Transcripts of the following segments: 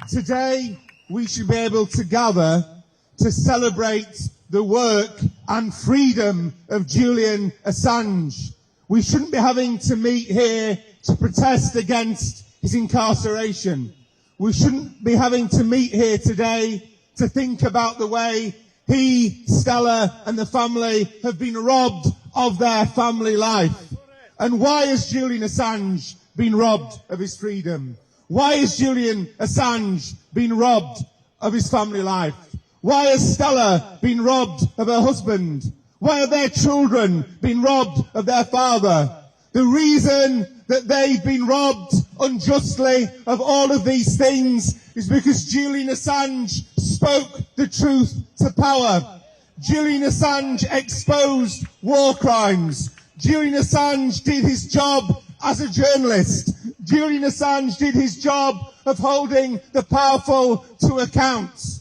Today, we should be able to gather to celebrate the work and freedom of Julian Assange. We shouldn't be having to meet here to protest against his incarceration. We shouldn't be having to meet here today to think about the way he, Stella, and the family have been robbed of their family life. And why has Julian Assange been robbed of his freedom? Why has Julian Assange been robbed of his family life? Why has Stella been robbed of her husband? Why have their children been robbed of their father? The reason that they've been robbed unjustly of all of these things is because Julian Assange spoke the truth to power. Julian Assange exposed war crimes. Julian Assange did his job as a journalist. Julian Assange did his job of holding the powerful to account.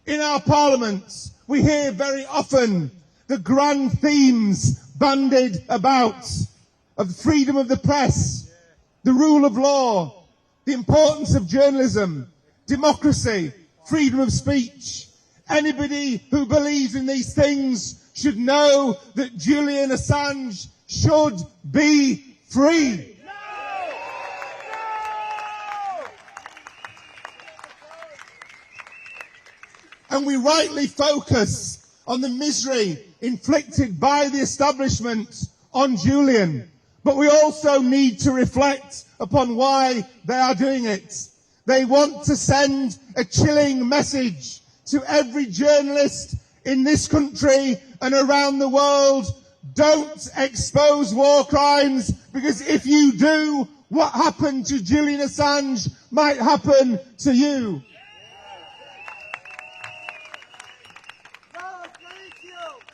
In our parliaments, we hear very often the grand themes bandied about of freedom of the press, the rule of law, the importance of journalism, democracy, freedom of speech. Anybody who believes in these things should know that Julian Assange should be free. And we rightly focus on the misery inflicted by the establishment on Julian. But we also need to reflect upon why they are doing it. They want to send a chilling message to every journalist in this country and around the world. Don't expose war crimes, because if you do, what happened to Julian Assange might happen to you.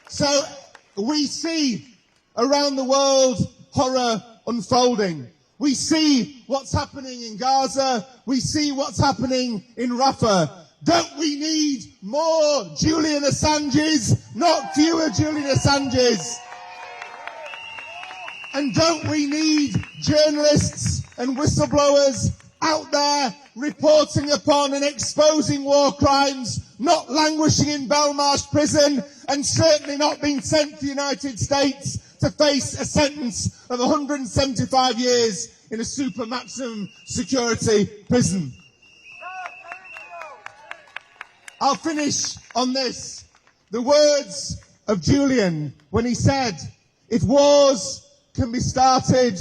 So we see around the world horror unfolding. We see what's happening in Gaza. We see what's happening in Rafah. Don't we need more Julian Assanges, not fewer Julian Assanges? And don't we need journalists and whistleblowers out there reporting upon and exposing war crimes, not languishing in Belmarsh prison, and certainly not being sent to the United States to face a sentence of 175 years in a super maximum security prison? I'll finish on this. The words of Julian when he said, if wars can be started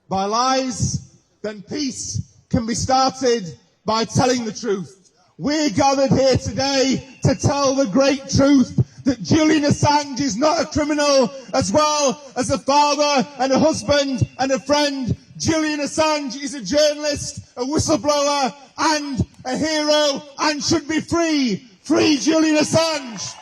by lies, then peace can be started by telling the truth. We're gathered here today to tell the great truth that Julian Assange is not a criminal, as well as a father and a husband and a friend. Julian Assange is a journalist, a whistleblower and a hero, and should be free. Free Julian Assange!